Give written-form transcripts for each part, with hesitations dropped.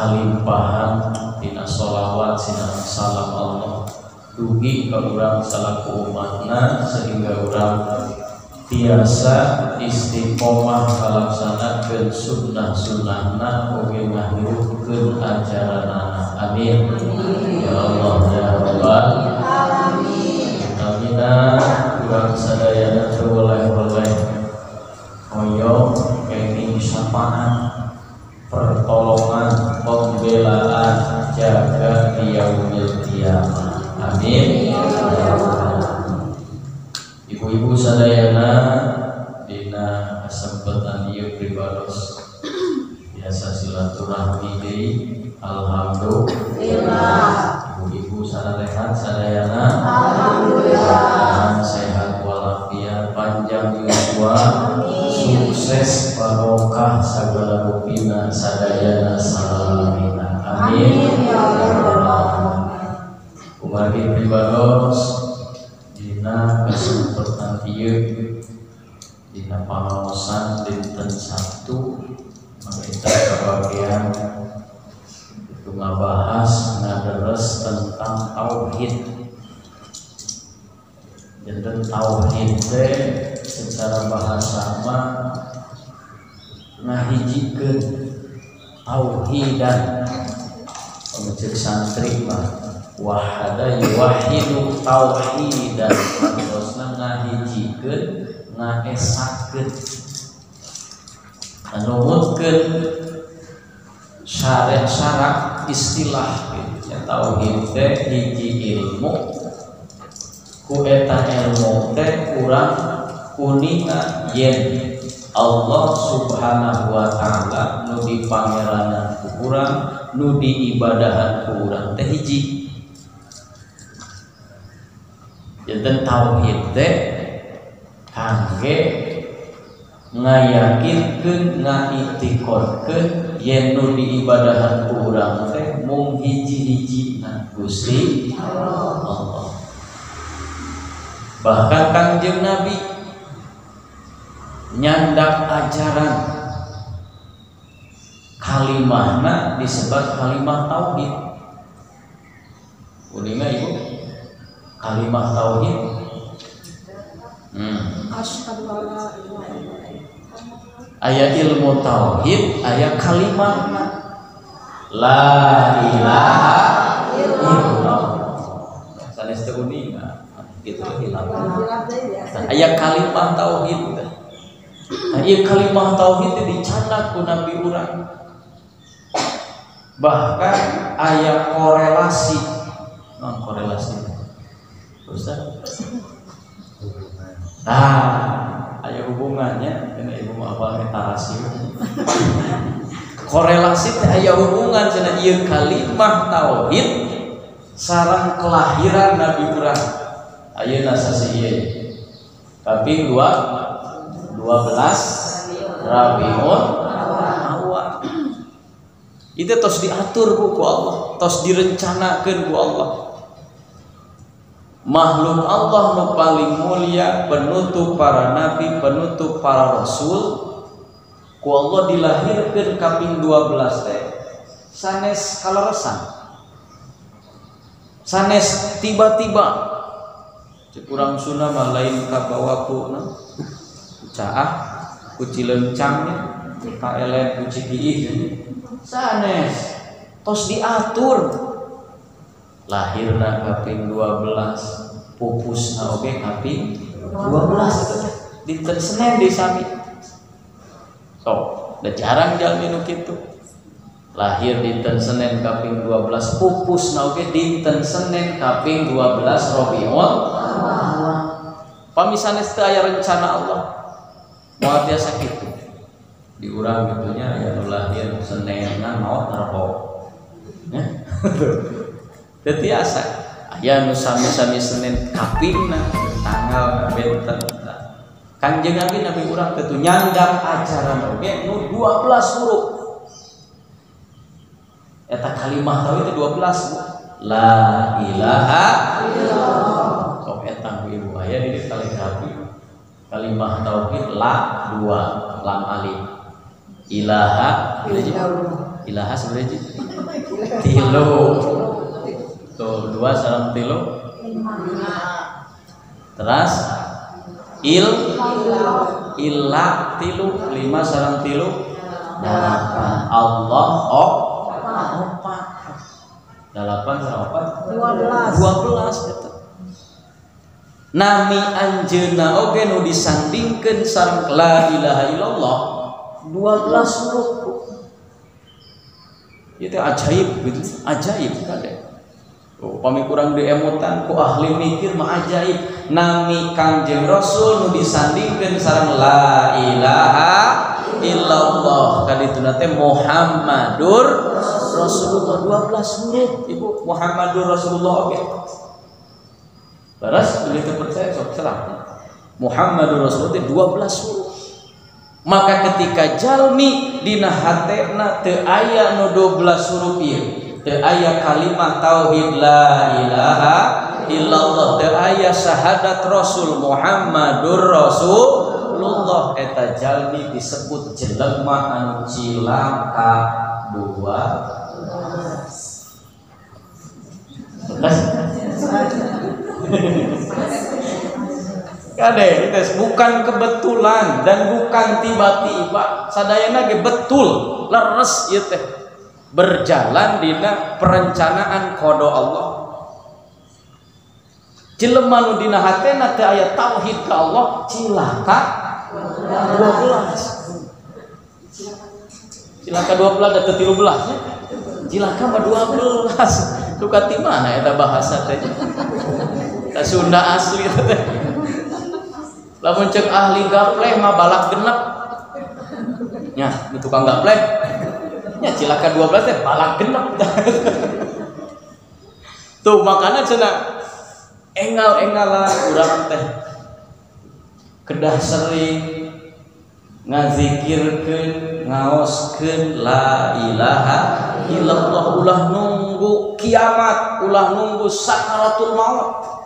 kalimpahan dina sholawat sinareng salam Allah dugi ka urang salaku umatna sehingga urang tiasa istiqomah kalaksanakeun sunnah-sunnahna oge ngahirukeun ajaranana. Amin ya Allah ya Rabbal alamin. Amina urang sadayana teu oleh-oleh hoyong kenging syafaat pertolongan pembelaan jaga yaumil qiyamah. Amin. Ibu-ibu sadayana dina kesempatan ieu pribados biasa silaturahmi deui. Alhamdulillah. Ibu-ibu sararehat sadayana alhamdulillah. Sehat walafiat panjang yuswa sukses barokah sagala rupina sadayana salamina. Amin ya rabbal alamin. Umargi pribados dina kesempatan ieu dina pangaosan dinten Sabtu mangita kabagian itu ngabahas ngaderes tentang tauhid. Janten tauhid teh secara bahasa mah ngahijikeun tauhidan. Pemecek santri mah wahada yuwahidu tauhidan, maksudna ngahijikeun ngaesakeun numutkeun syarat-syarat istilah ya. Tauhid teh hiji ilmu ku eta ilmu teh urang kuninga yen Allah subhanahu wa ta'ala nu dipangeranan ku urang nu diibadahan ku urang teh hiji. Janten tauhid teh kangge ngayakinkeun ngaitikadkeun yen nu diibadahan ku urang teh mung hiji-hijina Gusti Allah. Bahkan Kangjeng Nabi nyandak ajaran kalimahna disebut kalimah tauhid. Ulinga ibu kalimah tauhid asyhadu alla ilaha illallah. Aya ilmu tauhid, aya kalimahna la ilaha illallah. Sanes teu uninga gitu hilang. Aya kalimah tauhid. Aya kalimah tauhid dicandak ku Nabi urang. Bahkan aya korelasi. Non korelasi. Ustaz. Aya hubungannya dengan ibu apa metarasi. Korelasi teh aya hubungan cenah ieu kalimah tauhid sareng kelahiran Nabi urang. Ayeuna sasieun. Kaping 12 Rabiul Awal. Itu tos diatur ku Allah, tos direncanakeun ku Allah. Makhluk Allah nu paling mulia, penutup para nabi, penutup para rasul, ku Allah dilahirkeun kaping 12 teh sanes kaleresan. Sanes tiba-tiba. Cek urang Sunda mah lain kabawa ku caah ku cilencangnya, kaelen ku cikiih. Sanes tos diatur. Lahirna kaping 12, pupusna oge kaping 12 dinten Senin di sami. Da jarang jalmi nu kitu. Lahir dinten Senin kaping 12, pupusna oge dinten Senin kaping 12 Rabiul Awal. Pamisanes teu aya rencana Allah. Moal tiasa kitu. Di urang gitunya aya nu lahir Senin naon Rebo. Ya. Tetiasa aya nu sami-sami Senin kapingna tanggal benten. Kanjeng Nabi urang teh nyandang ajaran oge nu 12 huruf. Eta kalimah tauhid itu 12. La ilaha illallah. Sok eta ibu aya di kaligrafi. Kalimah tauhid la 2 lam alif. Ilaha illallah. ilaha sebenarnya tilu tuh 2 sareng 3 terus ilah 3 5 sareng 3 8 Allah 8 sareng 4 12 gitu. Nami anjeunna oge nu disandingkeun sareng la ilaha illallah 12 huruf. Itu ajaib gitu, ajaib kade. Oh, pami kurang diemutan ku ahli mikir mah ajaib. Nami Kangjeng Rasul nu disandingkeun sareng la ilaha illallah kadituna teh Muhammadur Rasulullah 12 huruf. Ibu Muhammadur Rasulullah oge. Terus begitu percaya sok salah. Muhammadur Rasulullah 12 huruf. Maka ketika jalmi dina hatena teu aya nu 12 huruf ieu, teu aya kalimat tauhid la ilaha illallah, teu aya syahadat Rasul Muhammadur Rasulullah, eta jalmi disebut jelema anu cilaka 12. Kade itu bukan kebetulan dan bukan tiba-tiba, sadayana ge betul leres ieu teh berjalan dina perencanaan kodo Allah. Jelema nu dina hatena teu aya tauhid ka Allah cilaka 12. Cilaka 12 da teu 13 nya. Cilaka mah 12. Tuh ka ti mana eta bahasa teh? Ka Sunda asli teh. Lamun cek ahli gapleh mah balak genep. Nya, di tukang gapleh. Nya cilaka 12 teh balak genep. Tuh makana cenah engal-engalan urang teh kedah sering ngazikirkeun, ngaoskeun la ilaha illallah, ulah nunggu kiamat, ulah nunggu sakaratul maut.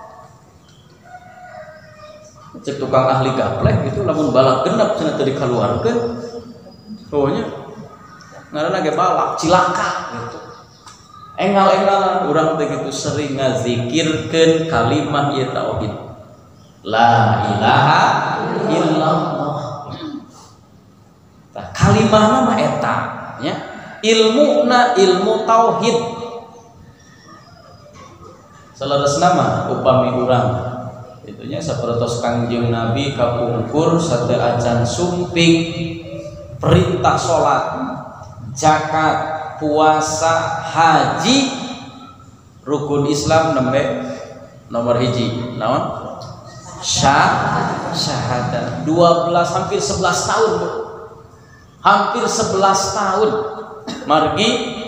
Cek tukang ahli gaplek itu lamun balak genep cenah teu dikaluarkeun. Ohnya ngaranna ge balak cilaka gitu. Engal-engalan urang teh gitu sering ngazikirkeun kalimah ieu tauhid. La ilaha illallah. Tah kalimahna mah eta nya. Ilmuna ilmu tauhid. Salaresna mah upami urang itunya sapertos Kangjeng Nabi kapungkur sateu acan sumping perintah salat, zakat, puasa, haji, rukun Islam nembe nomor hiji naon? Syahadat. 12 hampir 11 tahun. Hampir 11 tahun. Margi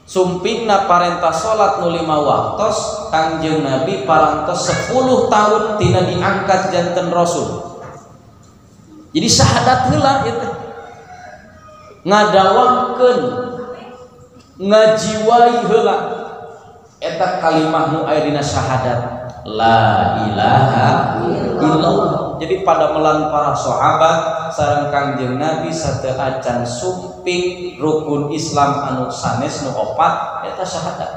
sumpingna parentah salat nu 5 waktos, Kangjeng Nabi parantos 10 tahun tina diangkat janten Rasul. Jadi syahadat heula ieu teh. Ngadawangkeun, ngajiwai heula eta kalimah nu aya dina syahadat la ilaha illallah. Jadi pada melan para sahabat sareng Kangjeng Nabi sateu acan sumping rukun Islam anu sanes nu 4 eta syahadat.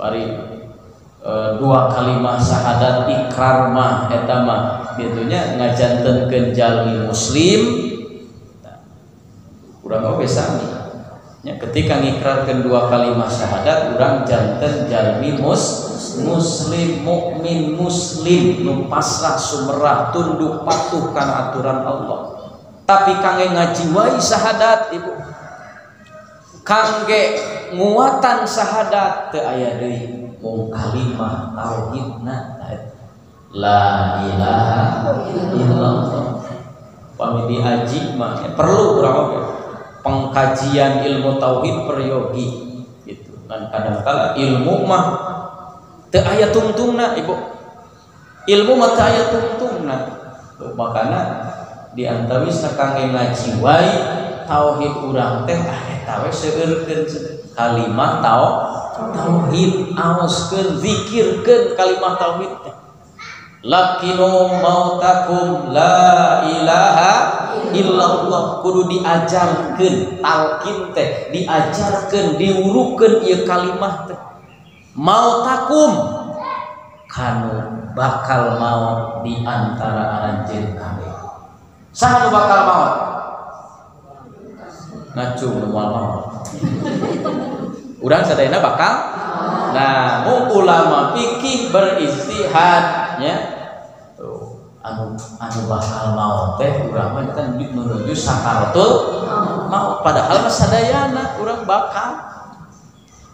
Ari dua kalimah syahadat ikrar mah eta mah kitunya ngajantenkeun jalmi muslim. Urang oge sami nya ketika ngikrarkeun dua kalimah syahadat urang janten jalmi muslim mukmin muslim nu pasrah sumerah tunduk patuh kana aturan Allah. Tapi kangge ngajiwai syahadat ibu, kangge nguatan syahadat teu aya deui mung kalimah tauhidna la ilaha illallah. Pami diaji mah perlu urang oge pengkajian ilmu tauhid peryogi gitu. Dan kadang-kala ilmu mah teu aya tungtungna ibu, ilmu mah teu aya tungtungna. Makana di antawisna kangge ngajiwai tauhid urang teh eta we seueurkeun kalimah tauhid, aoskeun zikirkeun kalimah tauhid teh. Lakinu mautakum la ilaha illallah. Kudu diajarkeun talqin teh, diajarkeun, diurukeun ieu kalimah teh. Mautakum kanu bakal maut di antara aranjeun kabeh. Saha nu bakal maut? Ngacung nu moal maut. Urang sadayana bakal. Nah, mu ulama fikih beristihad nya. Tuh, anu bakal maut teh urang mah kan menuju sakaratul maut, padahal mah sadayana urang bakal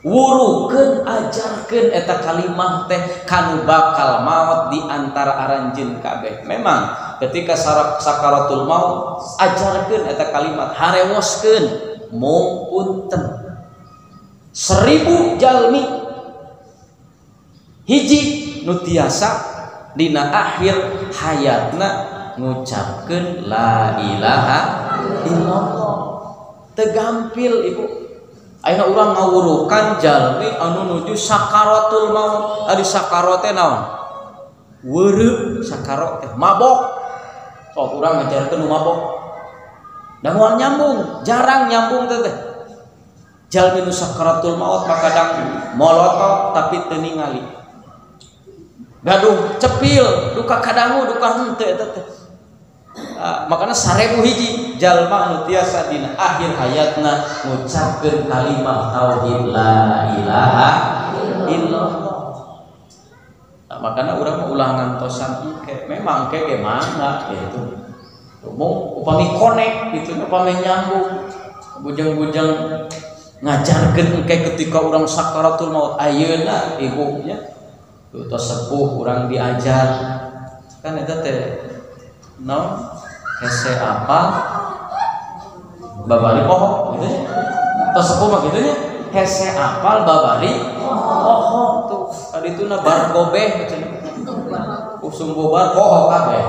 wurukeun ajarkeun eta kalimah teh kanu bakal maut di antara aranjeun kabeh. Memang ketika sakaratul maut ajarkeun eta kalimat, harewoskeun mung punten 1000 jalmi hiji nu tiasa dina akhir hayatna ngucapkeun la ilaha illallah. Teu gampil ibu. Ayeuna urang ngawurukan jalmi anu nuju sakaratul maut. Ari sakarat teh naon? Weureup sakarat teh mabok. Sok urang ngajarkeun nu mabok. Da moal nyambung, jarang nyambung teh. Jalmi nu sakaratul maut mah kadang molotot tapi teu ningali. Gaduh cepil, duka kadangu, duka henteu eta teh. Makanya 1000 hiji jalma anu tiasa dina akhir hayatna ngucapkeun kalimah tauhid la ilaha illallah. Makanya urang ulah ngantosan engke, memang engke ge mangga gitu. Mung upami connect gitu, upami nyambung, bujang-bujang ngajarkeun engke ketika urang sakaratul maut. Ayeuna ibunya tos sepuh urang diajar kan eta teh naon hese apa babari pohon gitu nya. Tos sepuh mah kitu nya hese apal babari pohon tuh adituna bar gobeh cenah usum bobar pohon kabeh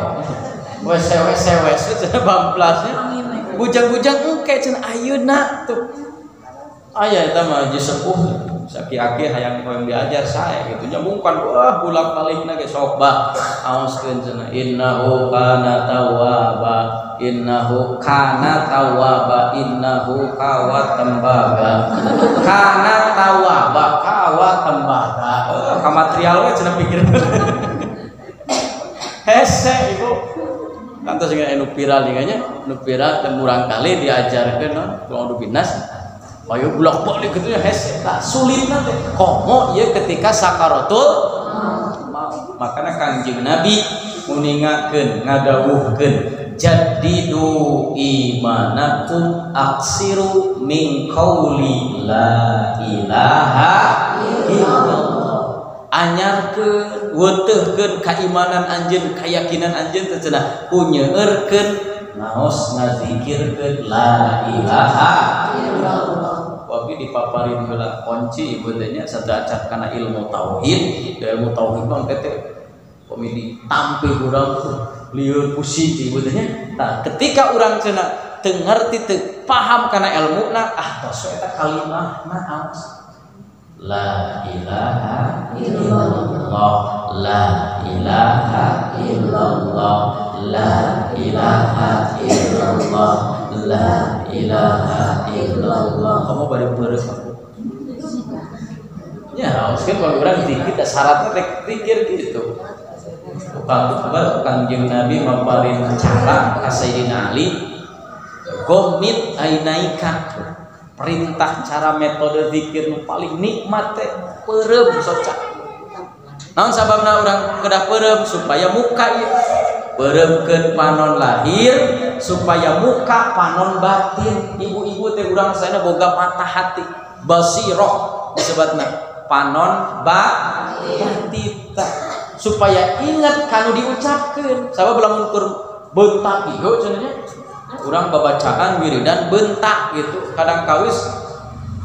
wes cenah bamplasnya bujang-bujang engke cenah ayeuna tuh aya eta mah ji sepuh saki-aki hayang koyong diajar sae gitu nya mungkan wah bulak-balikna ge sok bah aoskeun cenah innahu kana tawwaba innahu kawat tembaga kana tawwaba kawat tembaga kamatrial we cenah pikir hese ibu kantos geus anu viral nya nu viral teh murang kali diajarkeun non kudu binas. Ayo bulak balik gitu ya hese tak sulit nanti komo ya ketika sakaratul maut. Makanya Kanjeng Nabi nguningakeun ngadawuhkeun jaddidu imanakum aksiru min qauli la ilaha illallah. Anyarkeun weuteuhkeun kaimanan anjeun kayakinan anjeun teh cenah kunyeurkeun naos ngazikirkeun la ilaha illallah. Wabi dipaparin heula kunci ieu teh nya sadacak kana ilmu tauhid. Ilmu tauhid mah teh komedi tampe urang lieur pusing ieu teh nya. Nah, ketika urang cenah teu ngarti teu paham kana ilmuna tos eta kalimah naos la ilaha illallah la ilaha illallah la ilaha illallah la ilaha illallah. Kamu bari beureuh aku ya haruskan kalau orang dikit syaratnya pikir gitu. Kanjeng Nabi maparin cara ka Sayyidina Ali gomit ainaika, perintah cara metode zikir nu paling nikmat teh peureum soca. Naon sababna urang kedah peureum supaya muka ieu peureumkeun panon lahir supaya muka panon batin. Ibu-ibu teh urang saena boga mata hati basirah disebutna panon batin supaya ingat kanu diucapkeun. Sabab lamun keur bentak ieu cenah urang babacaan wiridan bentak gitu kadang kawis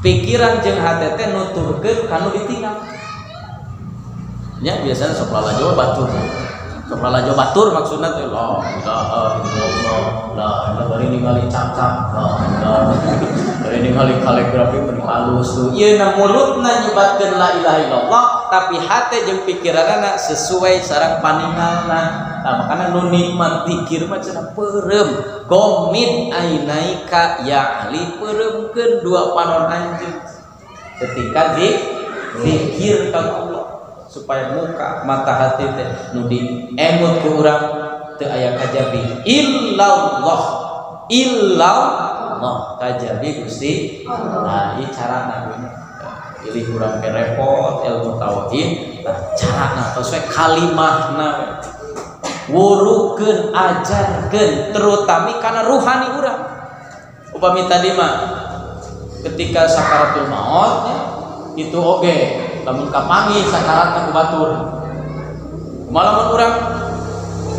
pikiran jeung hate teh nuturkeun kanu ditinggal nya biasana sok lalajo batur maksudna teh la ilaha illallah la ilaha bari ningali cangcang la bari ningali kaligrafi bari halus tuh ieu na mulutna nyebatkeun la ilaha illallah tapi hati jeung pikiranna sesuai sareng paningalna. Makanya nu nikmat zikir mah cenah peureum gomit ainaika ya'li peureumkeun dua panon anjeun ketika zikir ka Allah supaya muka mata hati teh nu diemut ku urang teu aya kajabi illallah kajabi Gusti Allah. Nah ieu carana pilih urang ke repot ilmu tauhid carana sesuai kalimahna wurukeun ajarkeun terutama karena ruhani urang. Upami tadi mah ketika sakaratul maut itu oge lamun kapanggih sakaratna ku batur malamun urang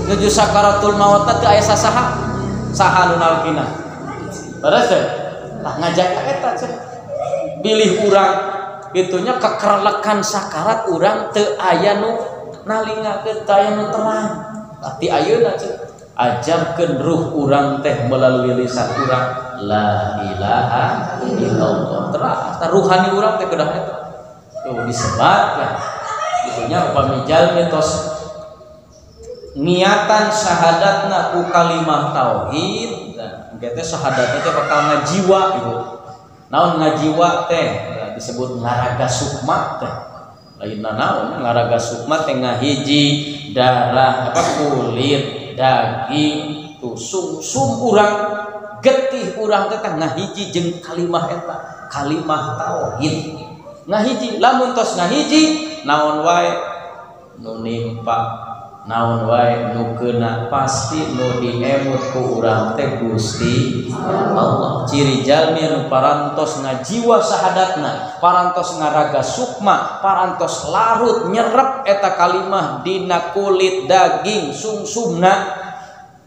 nuju sakaratul maut teh aya saha nu nalkina beres teh tah ngajak eta cenah bilih urang gitunya kekerlekan sakarat urang teu aya nu nalingakeun teu aya nu terang. Tapi ayeuna ajarkeun ruh urang teh melalui lisan urang la ilaha illallah. Terus ruhani urang teh kedah eta. Tuh disebatkan. Itunya upami jalmi tos niatan syahadatna ku kalimah tauhid dan engke teh syahadatna teh bakal ngajiwa gitu. Naon ngajiwa teh disebut ngaraga sukma teh. Lainna naon ngaraga sukma teh ngahiji darah kulit daging tuh sum urang getih urang teh ngahiji jeung kalimah eta kalimah tauhid ngahiji lamun tos ngahiji naon wae nu nimpa naon wae nu keuna pasti nu diemut ku urang teh Gusti Allah. Ciri jalmi nu parantos ngajiwa sahadatna parantos ngaraga sukma parantos larut nyerep eta kalimah dina kulit daging sumsumna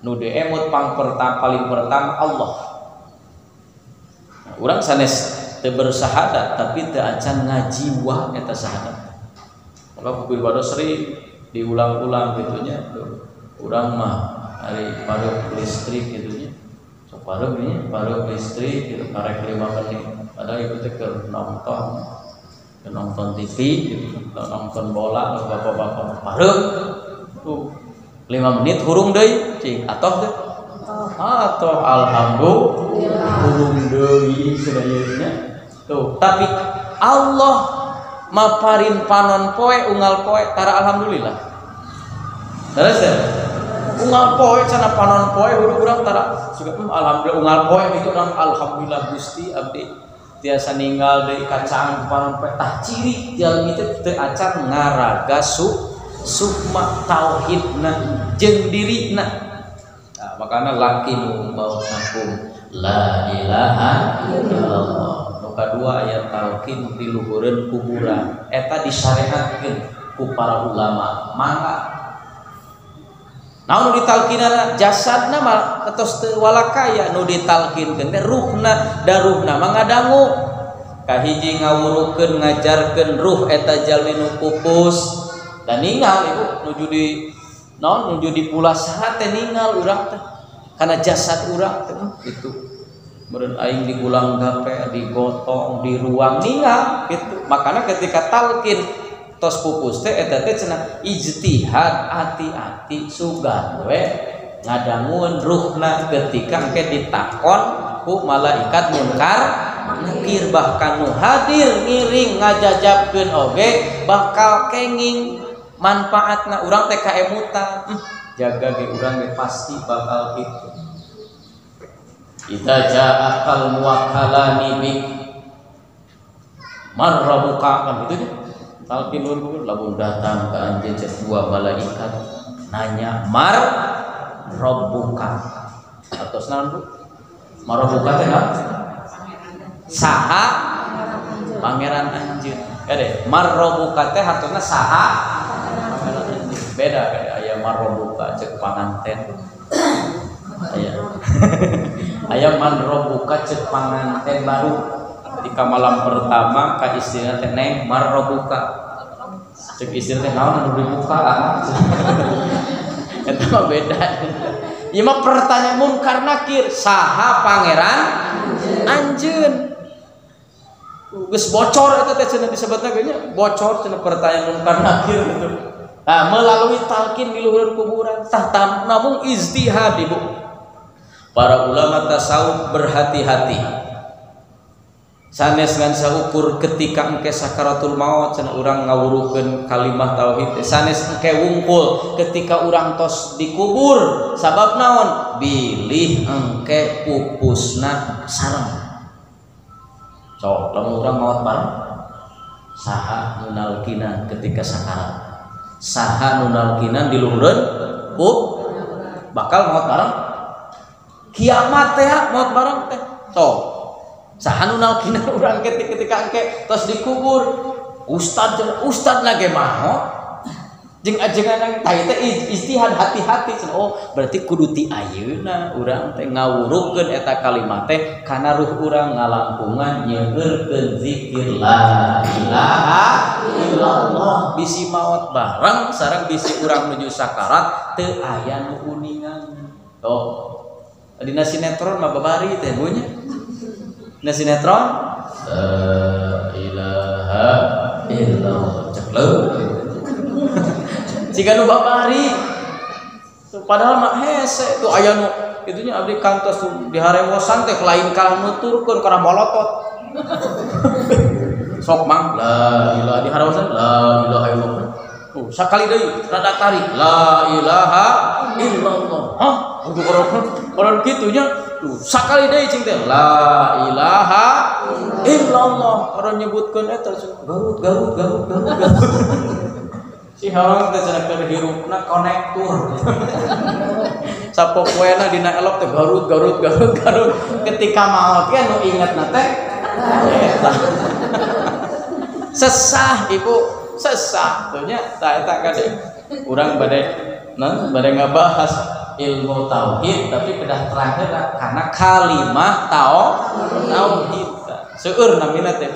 nu diemut paling pertama Allah. Urang sanes teu bersahadat tapi teu acan ngajiwa eta sahadat. Maka buku ibadah sering diulang-ulang gitunya tuh urang mah hari pareup listrik gitunya sok pareup listrik gitu karek 5 menit padahal itu teh ke nonton TV gitu nonton bola bapak-bapak pareup tuh 5 menit hurung deui cing atoh teh atau alhamdulillah hurung deui sadayana tuh tapi Allah maparin panon poe unggal poe tara alhamdulillah. Terus unggal poe cenah panon poe urang tara suga alhamdulillah unggal poe itu urang alhamdulillah Gusti abdi tiasa ninggal deui kacang panon poe tah ciri jalmi teh teu acan ngaraga sukma tauhidna jeung dirina. Nah, makana laki nu mau ngaku la ilaha illallah kedua ayat talqin di luhureun kuburan eta disyariatkeun ku para ulama mangga naon ditalkinana jasadna mah tos teu walakaya nu ditalkinkeun teh ruhna daruhna mah ngadangu kahiji ngawurukeun ngajarkeun ruh eta jalmi nu pupus dan ninggal ibu nuju di pulasaha teh ninggal urang teh kana jasad urang teh itu meureun aing digulang gape digotong di ruang ninggal gitu. Makanya ketika talqin tos pupus teh eta teh cenah ijtihad hati-hati sugan we ngadangueun ruhna ketika engke ditakon ku malaikat munkar nakir bahkan nu hadir ngiring ngajajabkeun oge bakal kenging manfaatna urang teh kaemutan jaga ge urang ge pasti bakal kitu. Idza ja'akal muwakkalani bik marrabuka kan gitu ya. Talqin dulu lamun datang ke anjeun dua malaikat nanya mar rabbuka. Atos naon Bu? Marrabuka teh saha pangeran anjeun. Kade marrabuka teh hatuna saha pangeran anjeun. Beda aya marrabuka cek panganten. Aya man robuka cek panganten baru ketika malam pertama ka istrina teh neng mar robuka cek istrina teh naon anu dibuka eta mah beda ieu mah pertanyaan munkar nakir saha pangeran anjeun geus bocor eta teh cenah disebutna ge nya bocor cenah pertanyaan Munkar Nakir gitu. Nah, melalui talqin di luhur kuburan tah namun ijtihad Ibu. Para ulama tasawuf berhati-hati. Sanes ngan saukur ketika engke sakaratul maut cenah urang ngawurukeun kalimah tauhid. Sanes engke wungkul ketika urang tos dikubur sabab naon? Bilih engke pupusna sareng. So, lamun urang maot bareng saha nu nalkinan ketika sakarat. Saha nu nalkinan di luhureun bakal maot bareng kiamat teh maot bareng teh. So, saha nu nalkinan urang ketika engke tos dikubur ustad lagi maot jeung ajengan tah teh ijtihad hati-hati. Oh berarti kudu ti ayeuna urang teh ngawurukeun eta kalimat teh kana ruh urang ngalampungan nyeurkeun zikir la ilaha illallah. Bisi maot bareng sareng bisi urang menuju sakarat teu aya nu uningan. Dina sinetron mah babari teh bunyi. Dina sinetron la ilaha illallah cekleuh. Jika nu babari padahal mah hese tuh aya nu itunya abdi kantos tuh di harewosan teh lain kala nuturkeun karena bolotot. Sok mang la ilaha di harewosan la ilaha illallah. Sakali deui rada tarik la ilaha illallah. Hah? Kudu orang kitu nya. Tuh sakali deui cing teh la ilaha illallah. Orang nyebutkeun eta Garut. Si hawang teh cenah keur hirupna konektor. Sapopoena dina elok teh Garut. Ketika maot ge nu ingetna teh eta. Sesah Ibu, sesah teh nya tah eta kade. Urang bade ngabahas ilmu tauhid tapi kedah terakhir karena kalimah tauhid. Seueur namina teh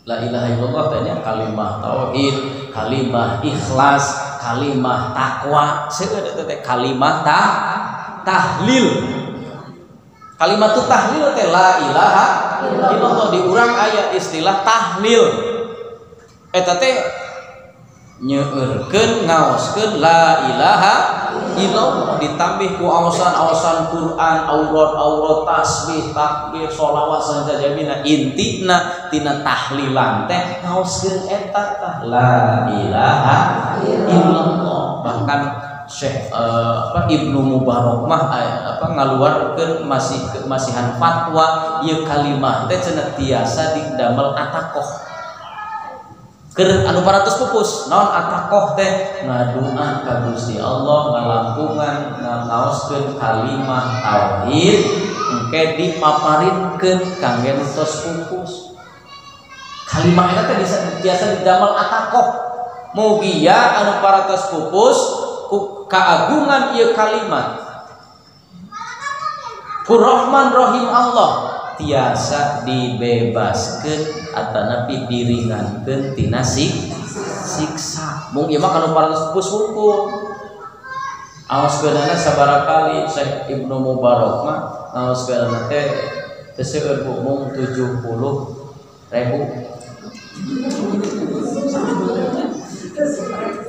la ilaha illallah tanya kalimah tauhid, kalimah ikhlas, kalimah takwa, seueur teh kalimah tahlil. Kalimat tahlil teh la ilaha illallah di urang aya istilah tahlil. Eta teh nyeueurkeun ngaoskeun la ilaha illallah ditambih ku aosan-aosan Quran, aurat tasbih, takbir, sholawat sajabina intina tina tahlilan teh ngaoskeun eta tah la ilaha illallah. Bahkan Syekh Ibnu Mubarak mah ngaluarkeun masihan fatwa ieu kalimah teh cenah tiasa didamel atakoh. Keur anu paratos pupus naon atakoh teh ngadua ka Gusti Allah ngalampungan ngaoskeun kalimah tauhid engke dipaparinkeun kangge nu tos pupus. Kalimah eta teh biasa didamel atakoh. Mugia anu paratos pupus ku kaagungan ieu kalimat. Ku Rahman Rahim Allah tiasa dibebaskeun atanapi diringankeun tina siksa. Mung ieu mah kana paratos pupus hukum. Aoskeunana sabarakali Syekh Ibnu Mubarak mah aoskeunana teh teu seueur mung 70.000.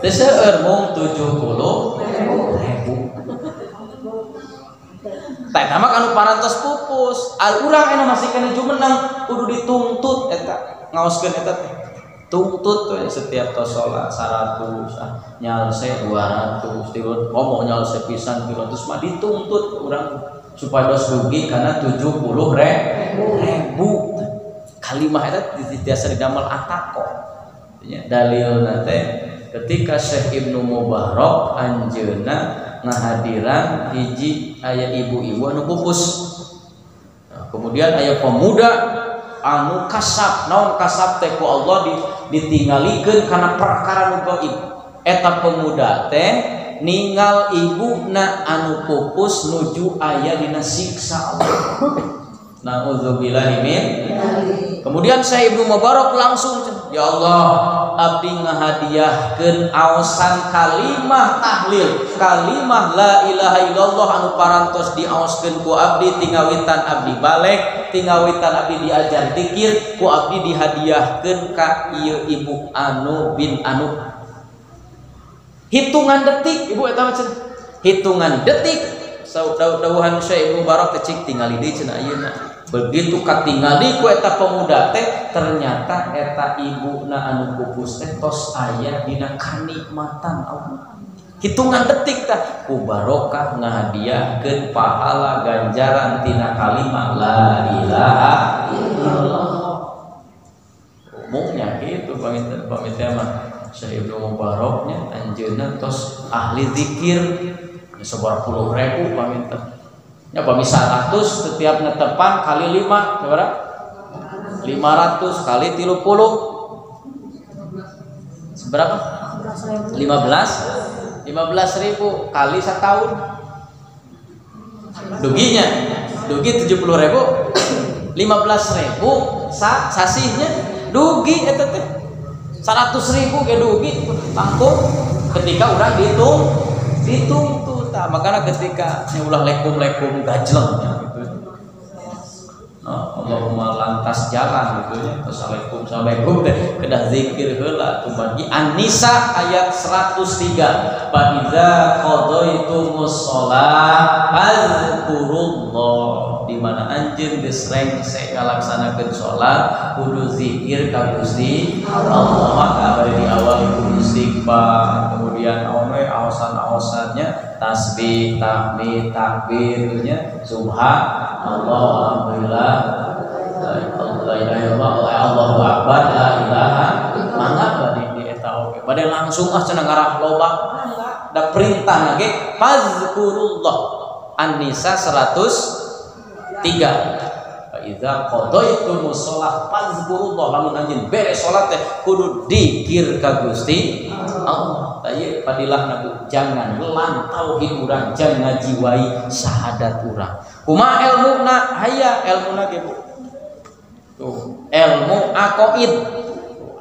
Teu seueur mung 70.000. Tah eta mah anu parantos pupus. Urang ena masih kana jumenang kudu dituntut eta ngaoskeun eta teh. Tuntut we setiap tos salat 100, nyalse 200, tilu ngomong nyalse pisan 200 mah dituntut urang supaya dos rugi kana 70.000. Kalimah eta tiasa didamel atakoh. Dalilna teh ketika Syekh Ibnu Mubarak anjeunna ngahadiran hiji aya ibu-ibu anu pupus. Kemudian aya pemuda anu kasab. Naon kasab teh ku Allah ditinggalikeun kana perkara nu gaib. Eta pemuda teh ninggal ibuna anu pupus nuju aya dina siksa Allah. Nauzubillahi min. Kemudian Syekh Ibnu Mubarak langsung ya Allah abdi ngahadiahkeun aosan kalimah tahlil, kalimah la ilaha illallah anu parantos diaoskeun ku abdi tingawitan abdi balik, tingawitan abdi diajar zikir, ku abdi dihadiahkeun ka ieu ibu anu bin anu. Hitungan detik ibu eta macam hitungan detik dawuhan Syekh Ibnu Barak teh tingali deui cenah ayeuna. Begitu katingali ku eta pemuda teh ternyata eta ibuna anu pupus teh tos aya dina kanikmatan Allah. Hitungan detik tah ku barokah ngahadiahkeun pahala ganjaran tina kalimat la ilaha illallah. Umumnya gitu pamit mah Syekh Ibnu Baraknya anjeunna tos ahli zikir seberapa puluh ribu pamit ya pamit 100 setiap netepan kali 5 berapa? 500 kali 30 seberapa? 15.000 kali setahun duginya dugi 70.000 15.000 sasihnya dugi eta teh 100.000 ge dugi tanggung ketika urang dihitung tuh tak makanya ketika ulah lekum gajleng gitu. Allahumma lantas jalan gitu ya. Assalamualaikum kedah zikir heula tuh bagi An-Nisa ayat 103. Fa iza qadaytumus shalah fazkurullah, di mana anjeun geus rengse ngalaksanakeun salat kudu zikir ka Gusti Allah. Maka bari di awal kudu istighfar, kemudian aosan-aosannya tasbih, tahmid, takbirnya subhanallah, alhamdulillah, la ilaha illallah, Allahu akbar, la ilaha mangga bade di eta oge. Bade langsung cenah ngarah loba da perintah ge fazkurullah. An-Nisa 103. Fa iza qadaytumus shalah fazkurullah, lamun anjeun beres salat teh kudu dikir ka Gusti Allah. Tah padilah nabu jangan lelan tauhid urang, jangan ngajiwai syahadat urang. Kumaha elmuna? Haya elmuna ge Bu. Tuh, ilmu aqaid.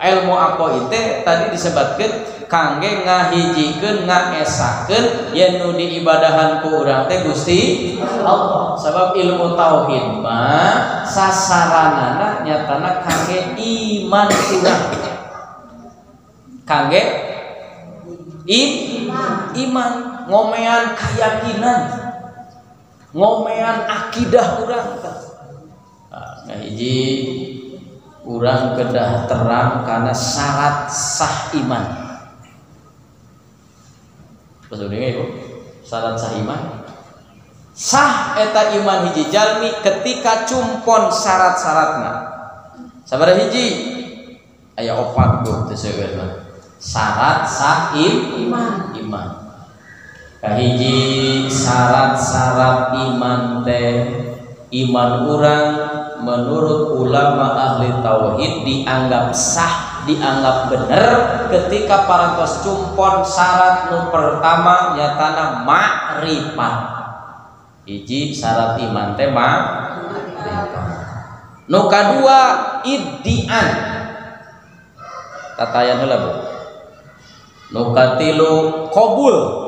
Ilmu aqaid teh tadi disebutkeun kangge ngahijikeun ngaesakeun yen nu diibadahan ku urang teh Gusti Allah. Sabab ilmu tauhid mah sasaranana nyatana kangge iman urang. Kangge iman, ngomean keyakinan, ngomean akidah urang teh. Nah, hiji urang kedah terang karena syarat sah iman. Maksudnya itu syarat sah iman. Sah eta iman hiji jalmi ketika cumpon syarat-syaratna. Sabaraha hiji? Aya 4 tuh disebutna. Syarat sah iman. Kahiji syarat-syarat iman teh iman urang menurut ulama ahli tauhid dianggap sah, dianggap bener ketika parantos cumpon syarat nu pertama nyatana makrifat. Hiji syarat iman teh makrifat. Nu kadua iddian. Tatayan heula Bu. Nu katilu qabul.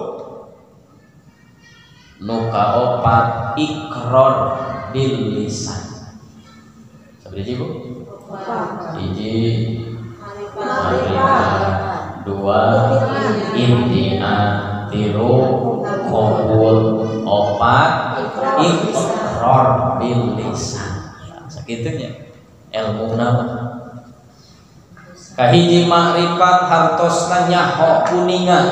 Nu kaopat iqrar bil lisan. Sabaraha Bu? Hiji makrifat, dua iddian, tilu qabul, opat iqrar bil lisan. Sakitunya ilmu nama. Kahiji makrifat hartosna nyaho kuningan.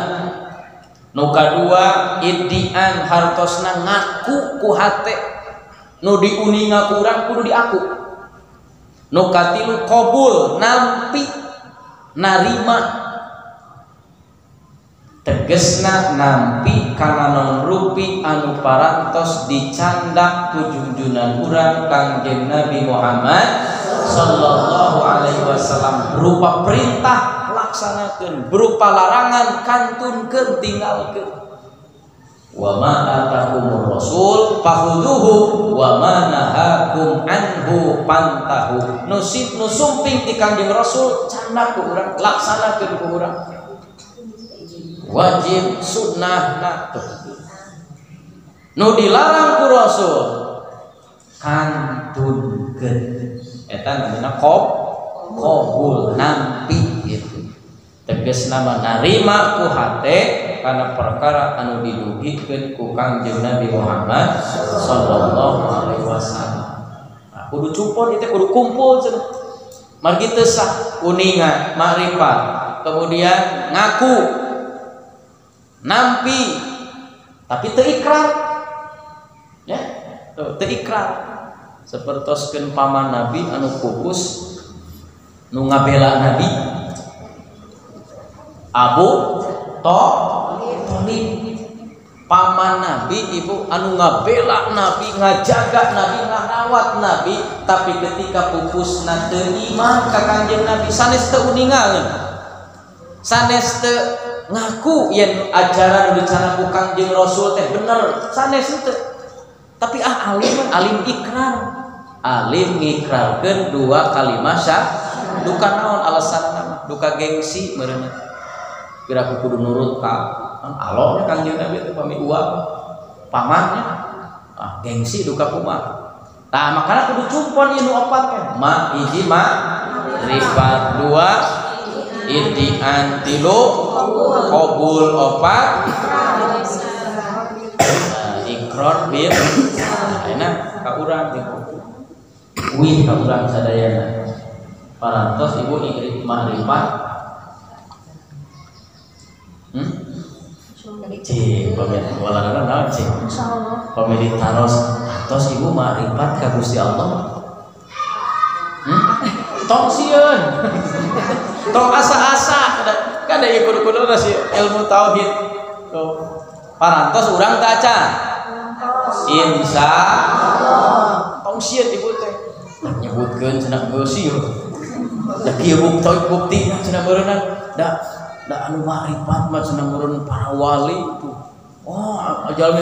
Nu kadua iddian hartosna ngaku ku hate. Nu diuninga ku urang kudu diaku. Nu katilu qabul nampi narima. Tegesna nampi kana non rupi anu parantos dicandak ku junjunan urang Kangjeng Nabi Muhammad sallallahu alaihi wasallam, berupa perintah laksanakeun, berupa larangan kantunkeun tinggalkeun. Wa ma atakumur rasul fakhudhuhu wa ma nahakum anhu pantahu. Nusib nusumping ti Kangjeng Rasul cana ku urang laksanakeun ku urang. Wajib sunnahna nu dilarang ku Rasul kantunkeun. Eta namina qabul nampi gitu. Tegasna mah narima ku hate kana perkara anu didugikeun ku Kangjeng Nabi Muhammad sallallahu alaihi wasallam. Nah, kudu cumpon itu kudu kumpul cenah. Margi teu sah kuningan makrifat, kemudian ngaku nampi tapi teu ikrar. Ya, teu ikrar. Sapertoskeun paman Nabi anu pupus nu ngabela Nabi Abu Thalib, paman Nabi ibu anu ngabela Nabi, ngajaga Nabi, ngarawat Nabi, tapi ketika pupusna teu iman ka Kangjeng Nabi, sanes teu uningaeun, sanes teu ngaku yen ajaran nu dicana ku Kangjeng Rasul teh bener, sanes teu. Tapi alim ikrar, alim ngikrarkeun dua kalimat syahadat. Duka naon alasanna? Duka gengsi meureunna. Kira aku kudu nurut ka aloknya Kangjeng Nabi teh pami uang pamannya. Ah gengsi duka kumaha. Tah makana kudu cumpon ieu nu opat teh. Ma hiji ma rifat dua idian tilu qabul opat ikrar bil ayeuna ka urang wih ka urang sadayana parantos ibu ingrid makrifat cing pamit walana naon cing pamit taros tos ibu makrifat ka Gusti Allah tong sieun tong asa-asa kada ieu kudu-kudu si ilmu tauhid tuh parantos urang teu acan insyaallah tong sieun ibu teh nyebutkeun cenah geus sieun da kieu bukti cenah beureunan da anu makrifat mah cenah meureun para wali itu. Oh, jalmi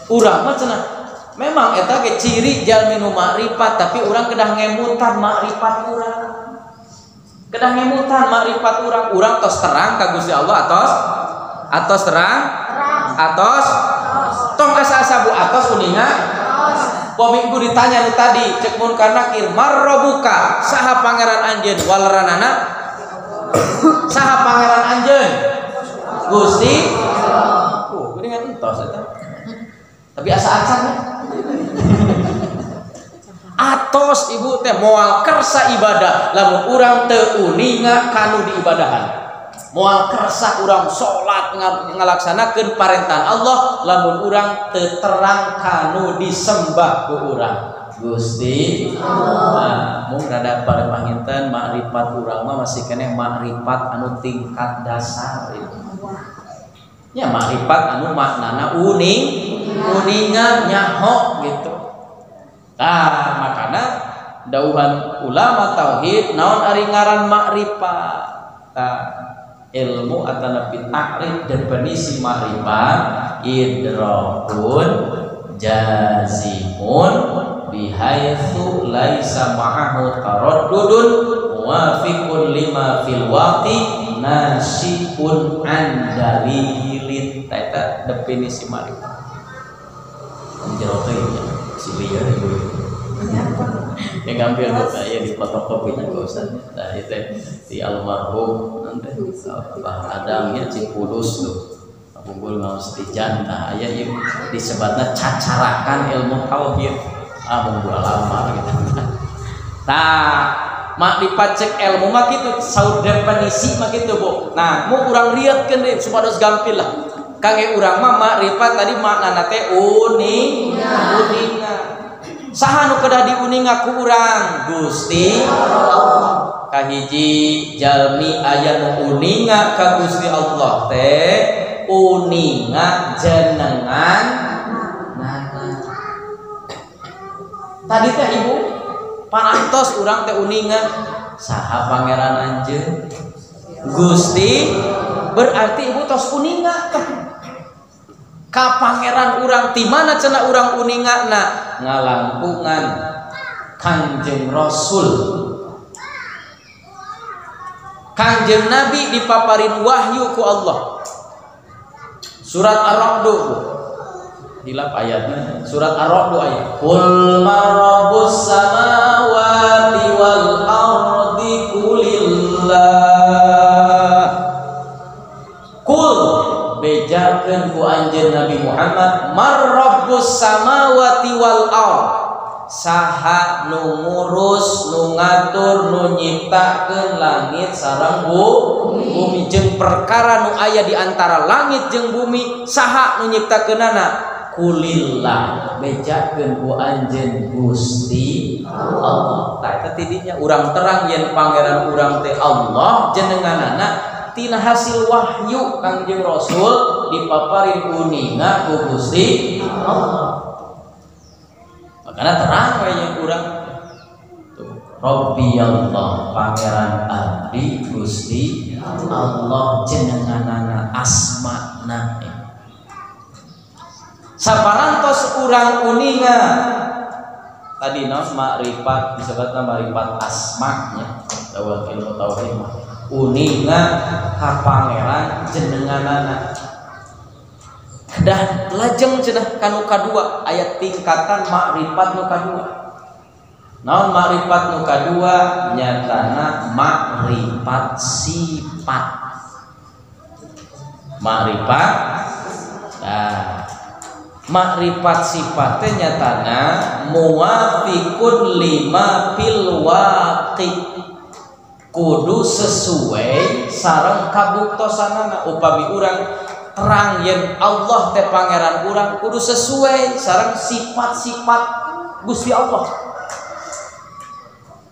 urang mah cenah memang eta ge ciri jalmi nu makrifat, tapi urang kedah ngemutan makrifat urang. Kedah ngemutan makrifat urang, urang tos terang ka Gusti Allah atos terang atos tong asa-asa bu atos kuningan paminggu ditanya nu tadi cek Munkar Nakir marrobuka saha pangeran anjeun waleranana saha pangeran anjeun Gusti kuningan entos eta tapi asa acan atos ibu teh moal kersa ibadah lamun urang teu uninga kanu diibadahan moal kersa urang salat ngalaksanakeun parentan Allah lamun urang teu terang kanu disembah ku urang Gusti Allah. Mung rada pada panginten makrifat urang mah masih keneh makrifat anu tingkat dasar itu. Ya makrifat anu maknana uningan nyaho gitu. Tah makana dauhan ulama tauhid naon ari ngaran makrifat. Tah ilmu atau ta'rif definisi makrifat idrakun jazimun bihaitsu laisa ma'ahu taraddudun muwafiqun lima fil waqti nasibun an dalilin. Eta definisi makrifat jero teh si lieur ieu yang ngambil saya di fotokopinya gak usah. Nah itu di almarhum nanti Bah Adamnya Cipulus tuh kumpul ngaus di janda aya ieu disebutna cacarakan ilmu tauhid munggu lama gitu. Nah makrifat cek ilmu mah kitu saur definisi mah kitu Bu. Nah mau urang rietkeun deui supados gampil lah kangge urang mah makrifat tadi maknana teh uningan. Saha nu kedah diuninga ku urang Gusti Allah. Kahiji jalmi aya nu uninga ka Gusti Allah teh uninga jenengan nana. Tadi teh ibu parantos urang teh uninga saha pangeran anjeun Gusti berarti ibu tos uninga ka pangeran urang ti mana cenah urang uningana ngalangkungan Kanjeng Rasul. Kanjeng Nabi dipaparin wahyu ku Allah. Surat Ar-Ra'd hilap ayatnya. Surat Ar-Ra'd ayat qul marabbus samawati wal ardi qulillah. Qul bejakeun ku anjeun Nabi Muhammad marabbus samawati wal ard. Saha nu ngurus nu ngatur nu nyiptakeun langit sareng bumi jeung perkara nu aya di antara langit jeung bumi saha nu nyiptakeunana kulillah bejakeun ku anjeun Gusti Allah. Tah tidinya urang terang yen pangeran urang teh Allah jenenganana tina hasil wahyu Kangjeng Rasul dipaparin kuninga ku Gusti Allah. Makanya terang kayaknya kurang Rabbi Allah pangeran abdi Gusti Allah jenenganana asmana saparantos urang uninga tadi naon makrifat disebutna makrifat asmanya dawuh ilmu tauhid uninga ka pangeran jenenganana. Dan lajeng cenah kanu kadua ayat tingkatan makrifat nu kadua. Naon makrifat nu kadua nyatana makrifat sifat. Makrifat makrifat sifat teh nyatana muwafiqun lima fil waqi. Kudu sesuai sareng kabuktosanana upami urang terang yen Allah teh pangeran urang kudu sesuai sareng sifat-sifat Gusti Allah.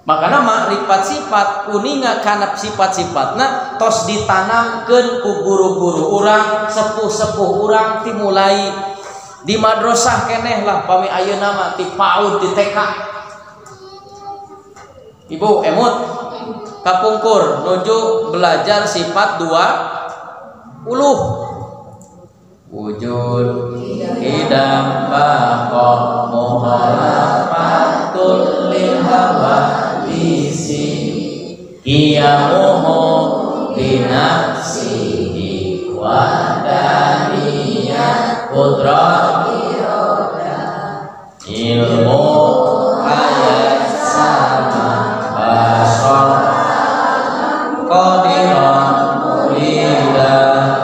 Makana makrifat sifat kuninga kana sifat-sifatna tos ditanamkeun ku guru-guru urang, sepuh-sepuh urang ti mulai di madrasah keneh lah pami ayeuna mah ti PAUD di TK. Ibu emut kapungkur nuju belajar sifat 20 wujud idam baqa muhalafatul lil hawadisi qiyamuhu binafsihi wa daniyat qudrat ilmu hayat sama basar qadiran muridan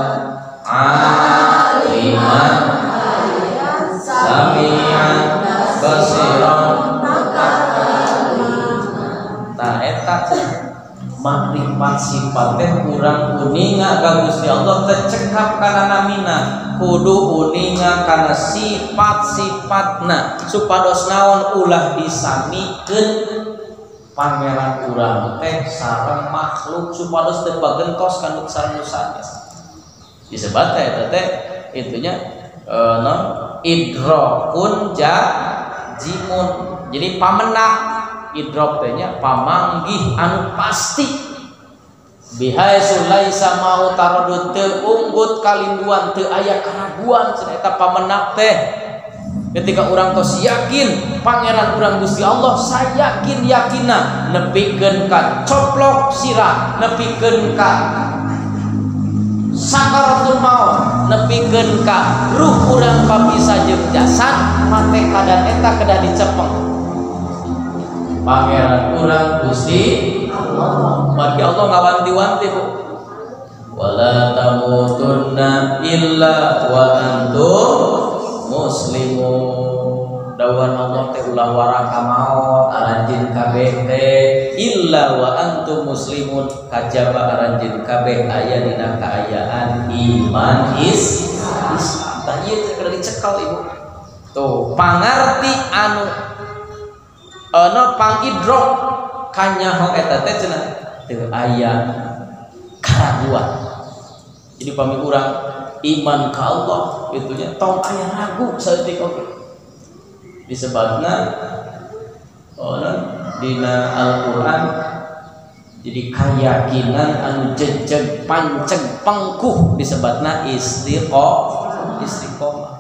makrifat sifatnya kurang uninga ka Gusti Allah tercekap kana namina kudu uninga kana sifat-sifatna supados naon ulah disamikeun pangeran urang teh sareng makhluk supados teu pagentos kana sareng sanes disebut teh itunya idrakun jimun jadi pamenang idrok tehnya pamanggih anu pasti bihaitsu laisa mau taradud teu unggut kalinduan teu aya karaguan cenah eta pamenak teh ketika urang tos yakin pangeran urang Gusti Allah sayakin yakina nepikeun ka coplok sirah nepikeun ka sakaratul maut nepikeun ka ruh urang papisah jeung jasad mate kadan eta kedah dicepeng pangeran urang Gusti Allah. Maka Allah ngawanti-wanti bu. Wala tamutunna illa wa antum muslimun. Dawuhan Allah teh ulah waraka maot aranjeun kabeh teh illa wa antum muslimun kajaba aranjeun kabeh aya dina kaayaan iman Islam. Tah ieu teh kada dicekal ibu. Tuh pangarti anu pangidrok kanyaho eta teh cenah teu aya karaguan. Jadi pami urang iman ka Allah itunya tong aya ragu saeutik oge. Disebutna dina Al-Qur'an jadi keyakinan anu jejeg panceg pangkuh disebutna istiqomah.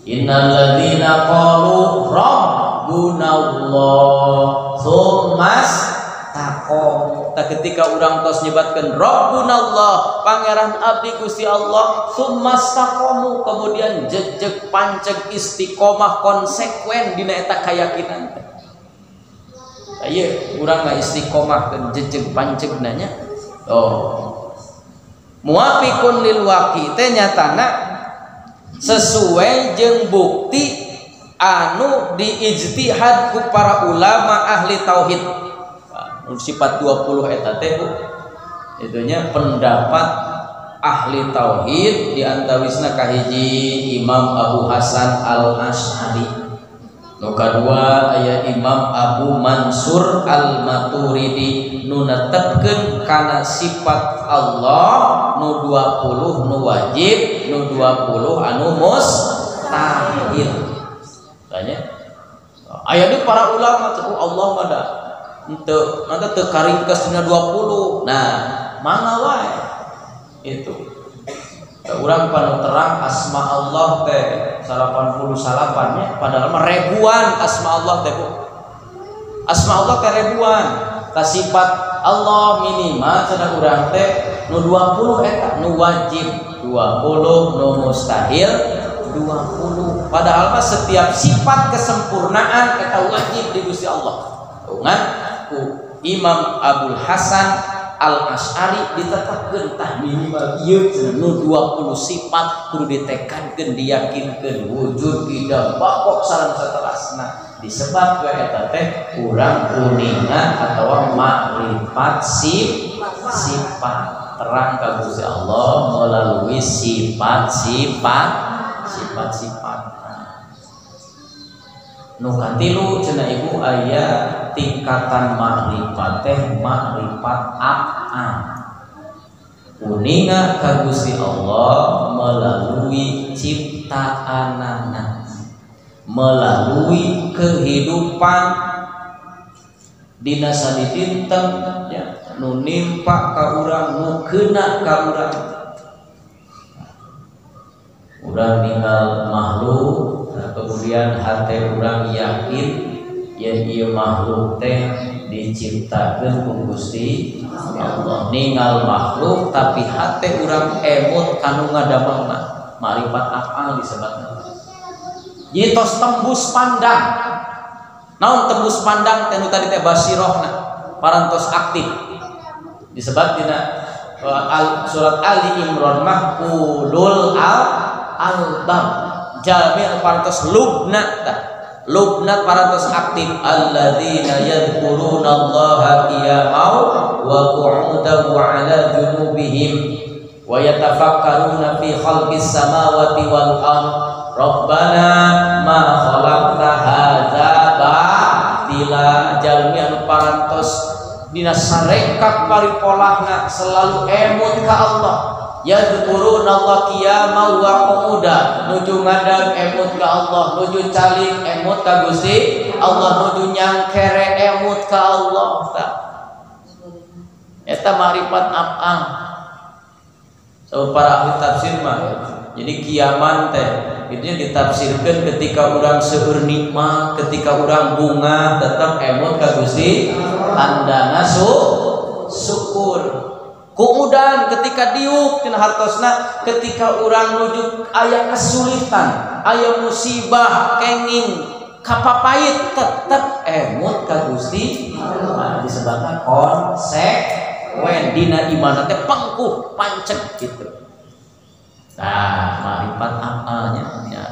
Innal ladzina qalu rabbunallah tsummas taqom. Ketika orang tos nyebatkan rabbunallah pangeran abdi Gusti Allah tsummas taqomu, kemudian jejeg panceg istiqomah konsekuen dina eta kayakinan. Ayo urang mah istiqomah keun jejeg panceg nanya. Oh. Muafiqun lil waqi teh nyatana sesuai jeung bukti anu diijtihad ku para ulama ahli tauhid. Sifat 20 eta teh itunya pendapat ahli tauhid di antawisna kahiji Imam Abu Hasan Al-Asy'ari, nu kadua aya Imam Abu Mansur Al-Maturidi nu netepkeun kana sifat Allah nu 20 nu wajib, nu 20 anu mustahil. Tanya aya di para ulama teh Allah mah da henteu mangga teu karingkes dina 20. Nah, mangga wae itu. Urang panu terang asma Allah teh 88 nya padahal mah ribuan asma Allah teh. Asma Allah teh ribuan. Ka sifat Allah minimal cenah urang teh nu 20 eta nu wajib 20, nu mustahil 20. Padahal mah setiap sifat kesempurnaan eta wajib di Gusti Allah. Tungan ku Imam Abul Hasan Al-Asy'ari ditetapkeun tah minimal ieu cenah nu 20 sifat kudu ditekankeun diyakinkeun wujud idam bakok sareng saterasna disebab we eta teh urang kuningan atawa makrifat sifat terang ka Gusti Allah melalui sifat-sifat. Nu katilu cenah ibu aya tingkatan makrifat teh makrifat af'al. Kuningan ka Gusti Allah melalui ciptaanana, melalui kehidupan dina sadidinten ya nu nimpa ka urang nu keuna ka urang. Urang ninggal makhluk kemudian hati urang yakin yen ieu makhluk teh diciptakeun ku Gusti Allah. Ninggal makhluk tapi hati urang emut kanu ngadamelna makrifat af'al disebutna. Jadi tos tembus pandang. Naon tembus pandang teh nu tadi teh basirohna parantos aktif. Disebut dina surat Ali Imran mah ulul albab jami' parantos lubna tah. Lubna parantos aktif alladzina yadhkurunallaha qiyaman wa qu'udan wa 'ala junubihim wa yatafakkaruna fi khalqis samawati wal ardh rabbana ma khalaqta hadza batila. Jalmi anu parantos dina sarekak paripolahna selalu emut ka Allah. Yadhkurunallaha qiyaman wa qu'udan nuju ngadang emut ka Allah, nuju calik emut ka Gusti Allah, nuju nyangkere emut ka Allah. Eta makrifat af'al. So para ahli tafsir mah jadi kiaman teh itu ditafsirkan ketika orang seueur nikmat, ketika orang bunga tetap emut ka Gusti tandana syukur. Kemudian ketika diuk tina hartosna ketika orang nuju aya kesulitan, aya musibah, kenging, kapapait tetap emut ka Gusti Allah. Disebutna konsekuen dina iman teh pangkuh panceg gitu. Nah, makrifat af'alnya ya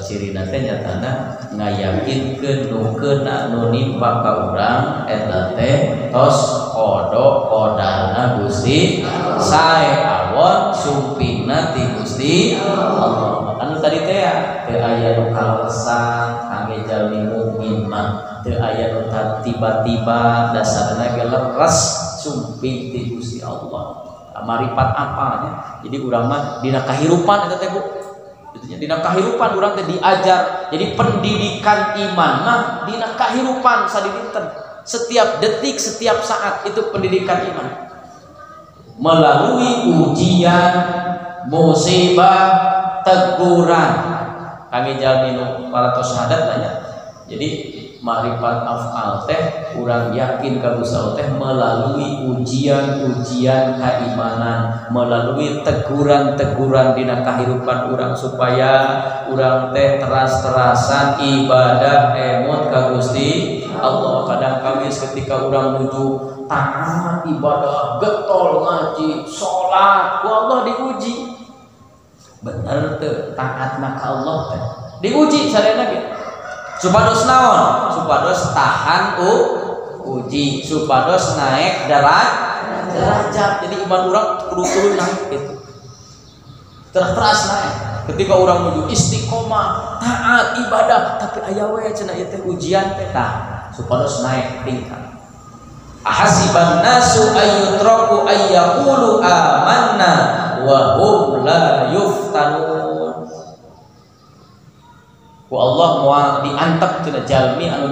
cirina teh nyatana ngayakinkeun nu keuna nu nimpa ka urang eta teh tos kodana Gusti sae awon sumpingna ti Gusti Allah. Anu tadi teh teu aya nu kalesan kangge jalmi mukmin mah teu aya nu tiba-tiba dasarna ge leres sumping ti Gusti Allah. Makrifat apanya? Jadi urang mah dina kahirupan eta teh Bu. Dina kahirupan urang teh diajar. Jadi pendidikan iman mah dina kahirupan sadidinten. Setiap detik, setiap saat itu pendidikan iman. Melalui ujian, musibah, teguran. kangge jalmi nu paratos syahadat tanya. Jadi makrifat afal teh urang yakin ka Gusti Allah teh melalui ujian-ujian keimanan, melalui teguran-teguran dina kahirupan urang supaya urang teh teras-terasan ibadah emot ka Gusti Allah. Kadang kami ketika urang nuju taat ibadah getol ngaji salat ku Allah diuji bener teu taat maka Allah teh diuji sarena ge supados naon supados tahan uji supados naik derajat. Jadi iman urang kudu naik gitu terus naik ketika urang menuju istiqomah taat ibadah tapi aya we cenah ieu teh ujian teh tah supados naik tingkat. Ahasiban nasu ayyutraku ayyaqulu amanna wa hum la yuftanun. Ku Allah moal diantep cenah jalmi anu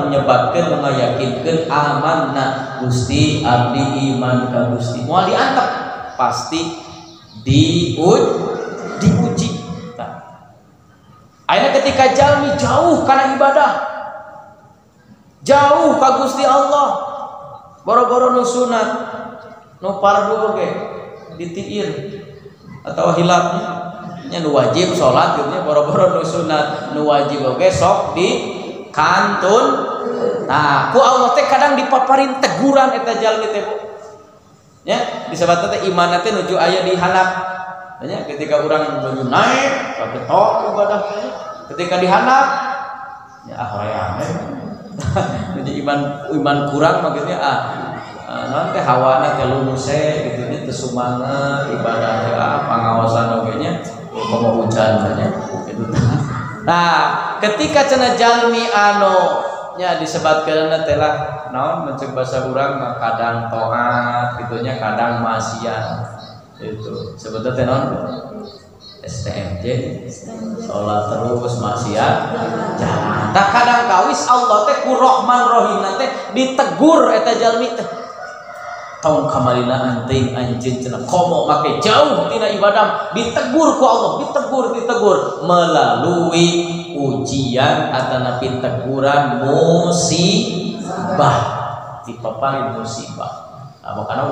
nyebabkeun nu ngayakinkeun amanna Gusti abdi iman ka Gusti moal diantep pasti diuji. Nah, ayeuna ketika jalmi jauh kana ibadah jauh ka Gusti Allah boro-boro nu sunat nu fardu oge ditiir atau hilapnya nya nu wajib salat gitu nya boro-boro nu sunat nu wajib oge sok di kantun. Nah ku Allah teh kadang dipaparin teguran eta jalmi teh nya disebut teh iman teh nuju aya di handap nya ketika urang nuju naik tapi tok ibadah ketika di handap ya hoream jadi iman kurang maksudnya non teh hawana teh lumuse gitu nya teu sumanget ibadah teh pangawasan oge nya komo hujan banyak itu. Nah, ketika cenah jalmi anu nya disebutkeun teh lah naon mencek basa urang mah kadang taat kitu nya kadang maksiat. Itu sebetulnya teh naon STMJ salat terus maksiat jangan. Tah kadang kawis Allah teh ku Rahman Rahim teh ditegur eta jalmi teh. Tahun kamalina anting anjeun cenah komo make jauh tina ibadah ditegur ku Allah ditegur melalui ujian atanapi teguran musibah dipaparin musibah. Nah, makanya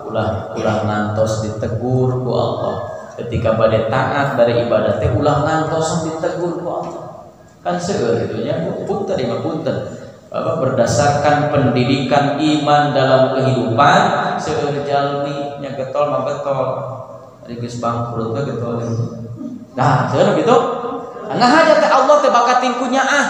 ulah ngantos ditegur ku Allah ketika bade taat dari ibadah teh ulah ngantos ditegur ku Allah kan seueur kitu nya punten ieu punten berdasarkan pendidikan iman dalam kehidupan seueur jalmi nya getol mah getol ari geus bangkrut mah getol. Nah seueur kitu ngahaja teh Allah teh bakating ku nyaah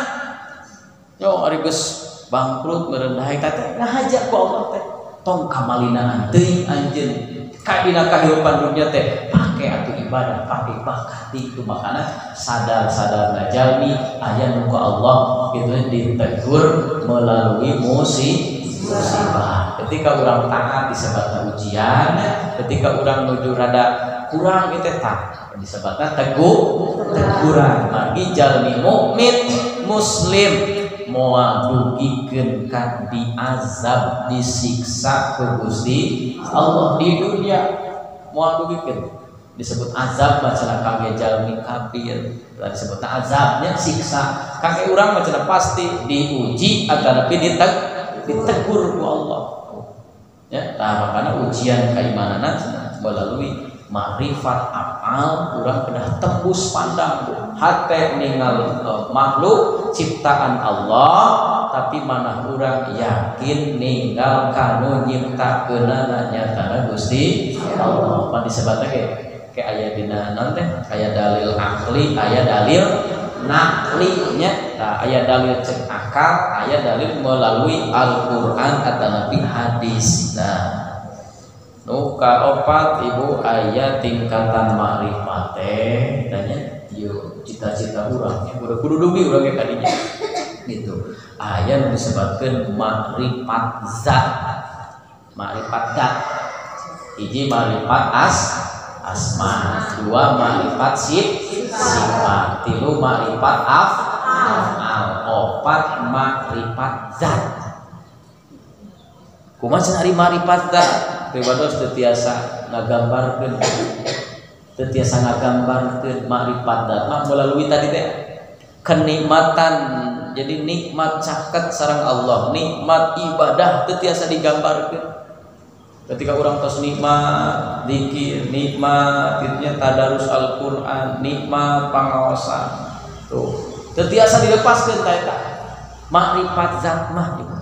yo ari geus bangkrut merendah teh ngahaja ku Allah teh tong kamalina teuing anjeun ka dina kahirupan dunya teh pake atuh ibadah pake bakat itu makana sadar-sadar jalmi aya nu ku Allah kitu ditegur melalui musibah. Ketika urang taat disebutna ujian, ketika urang nuju rada kurang itu tak disebutna teguran. Bagi jalmi mukmin muslim moal dugikeun ka diazab disiksa ku Gusti Allah di dunia moal dugikeun disebut azab macana kangge jalmi kafir disebutna azabnya siksa kangge urang macana pasti diuji agar tapi ditegur ku Allah ya. Nah makanya ujian keimanana melalui makrifat apal urang kedah tembus pandang hate ningali makhluk ciptaan Allah tapi mana urang yakin ninggal kanu nyiptakeunana nyatana Gusti Allah. Pan disebutna ke aya dina naon teh aya dalil akli aya dalil nakli nya. Nah aya dalil cek akal aya dalil melalui Al-Qur'an atanapi hadis. Nah nu kaopat ibu aya tingkatan makrifat teh tanya ieu cita-cita urang nya kudu dugi urang ge kadinya gitu. Aya nu disebutkeun makrifat zat hiji makrifat asma, dua makrifat sifat, tilu makrifat af'al, opat makrifat zat. Kumaha cenah ari makrifat zat? Riwados teu tiasa ngagambarkeun teu tiasa ngagambarkeun makrifat dat mah melalui tadi teh kenikmatan. Jadi nikmat caket sareng Allah, nikmat ibadah teu tiasa digambarkeun. Ketika orang tos nikmat zikir, nikmat kitnya tadarus Al-Qur'an, nikmat pangaosan. Tuh, teu tiasa dilepaskeun ta eta makrifat zat mah gitu.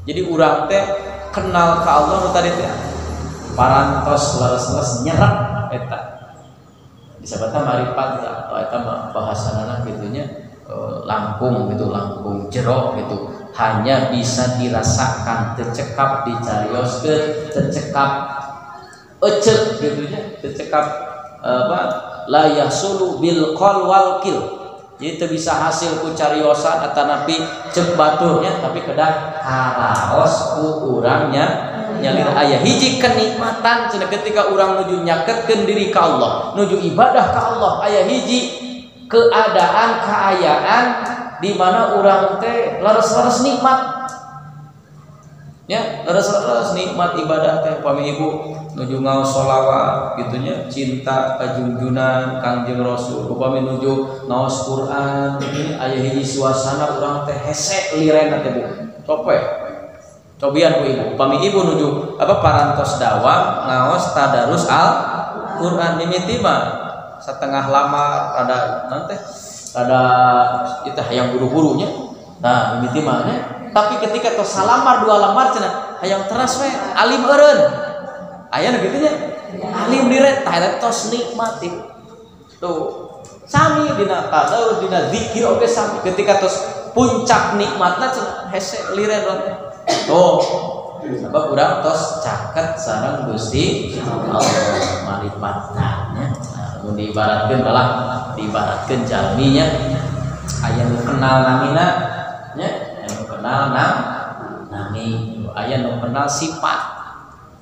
Jadi urang teh kenal ka Allah nu tadi teh parantos leres-leres nyerep eta. Disebutna makrifat zat atau eta bahasanana gitunya langkung gitu, langkung jero gitu, hanya bisa dirasakan, tercekap dicarioskeun, tercekap ecek gitunya, tercekap apa la yasulu bil qol wal kil. Jadi teu bisa hasil ku cariosan atanapi cek baturnya, tapi kedah haraos ku urangnya nyalir aya hiji kenikmatan cenah ketika urang nuju nyaketkeun diri ka Allah, nuju ibadah ka Allah, aya hiji keadaan keayaan di mana urang teh leres-leres nikmat. Ya, leres-leres nikmat ibadah teh pami ibu nuju ngaos sholawat gitunya, cinta ka junjunan Kangjeng Rasul. Upami nuju ngaos Quran, ini aya hiji suasana urang teh hese lirena teh Bu. Cobian Bu ibu. Upami ibu nuju apa parantos dawam ngaos tadarus Al-Qur'an mimiti mah setengah lamar ada nanti ada kita hayang buru-burunya. Nah mimiti mah tapi ketika tos salamar dua lamar cenah hayang teras we alim eureun aya nu kitu nya alim direk tah eta tos nikmat tuh sami dina tadarus dina zikir oge sami ketika tos puncak nikmatna cenah hese liren teh tuh sebab urang tos caket sareng Gusti Allah maripatna nya. Diibaratkeun balah diibaratkeun jalminya aya nu kenal namina nya, aya nu kenal nami, aya nu kenal sifat,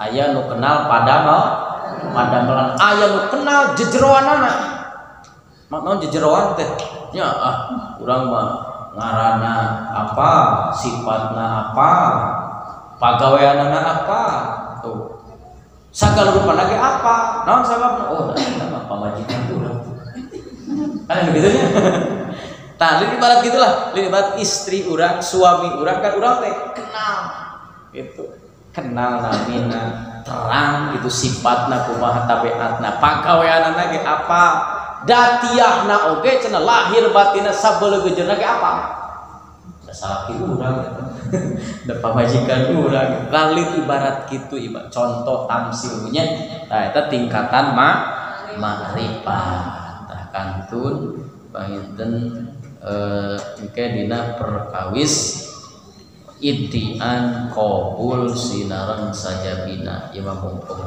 aya nu kenal padamelan, aya nu kenal jejeroanana. Naon jejeroan teh? Nya urang mah ngaranna apa, sifatna apa, pagaweanana apa, tuh. Sagala rupana ge apa? Naon sababna? Oh, eta mah pamajikan urang. Kan begitu nya. Tah, lain ibarat gitulah, lain ibarat istri urang, suami urang kan urang teh kenal. Gitu. Kenal namina, terang itu sifatna kumaha tabiatna, pagaweanana ge apa? Datiahna oge cenah lahir batinna sabeuleuh geujeurna ge apa? Salaki urang da pamajikan urang lalit ibarat kitu ibarat contoh tamsilnya tah eta tingkatan makrifat tah kantun panginten engke dina perkawis iddian qabul sinaran sajabina ieu mah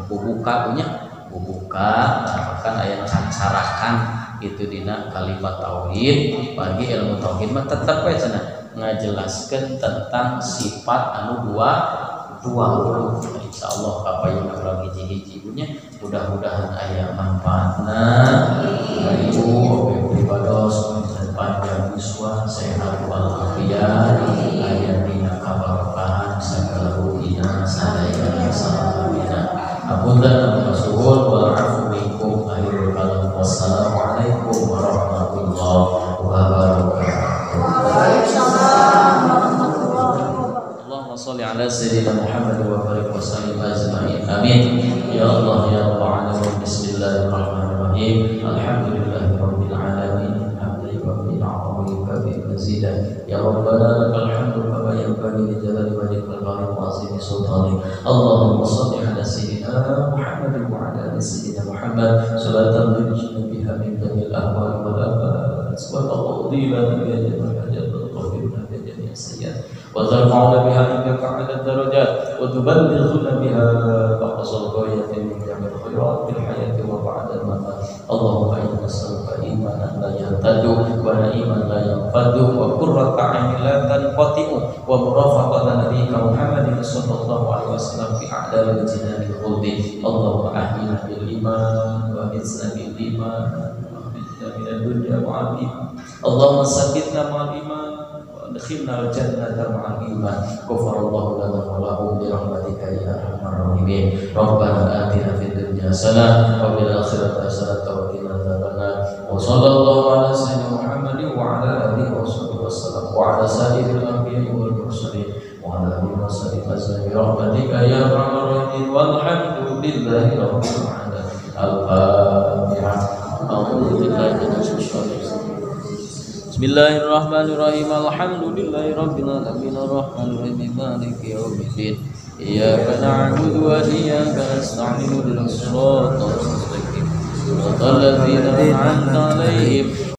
bubuka punya bubuka bahkan aya cancarakan itu dina kalimat tauhid bagi ilmu tauhid mah tetep we cenah ngajelaskeun tentang sifat anu 20 insyaallah kapayun urang hiji-hiji punya mudah-mudahan aya manfaatna ibu oge ibados panjang yuswa sehat walafiat aya dina kabarokah sagala rukina sadaya salamina apunten masuhun wal afu minkum akhirul kalam wassalamualaikum warahmatullahi wabarakatuh. Allahumma shalli ala sayyidina Muhammad wa barik wa sallim ajma'in. Amin. Ya Allah ya Rabbal alamin. Bismillahirrahmanirrahim. Alhamdulillahirabbil alamin. Hamdan wa bi mazidah. Ya Rabbana lakal hamdu kama yanbaghi li jalali wajhikal karim wa azimi sultanik. Allahumma shalli ala sayyidina Muhammad wa ala ali sayyidina Muhammad salatan tunjina biha min jamil ahwal wal afat wa taqdila bi jami'il hajat wa taqdirna bi jami'is sayyi'at wa tarfa'una biha indaka 'ala ad-darajat wa tuballighuna biha aqsal ghayatin min jami'il khairat fil hayati wa ba'da al-mamat. Allahumma inna nas'aluka imanan la yartaddu wa na'iman la yanfadu wa qurrata 'ainin la tanqati'u wa murafaqata nabiyyika Muhammadin sallallahu alaihi wasallam fi a'dalil jinanil khuldi. Allahumma ahyina bil iman wa amitna bil iman من الدنيا مع الإيمان. اللهم ثبتنا مع الإيمان وادخلنا الجنة مع الإيمان. غفر الله لنا ولهم برحمتك يا أرحم الراحمين. ربنا آتنا في الدنيا حسنة وفي الآخرة حسنة wa sallim rahmatika ya arhamar rahimin walhamdulillahi rabbil alamin. Al-Fatihah. A'udzu billahi minasy syaithanir rajim. Bismillahirrahmanirrahim. Alhamdulillahi rabbil alamin arrahmanir rahim maliki yaumiddin. Iyyaka na'budu wa iyyaka nasta'in ihdinas siratal mustaqim. Shiratal ladzina an'amta 'alaihim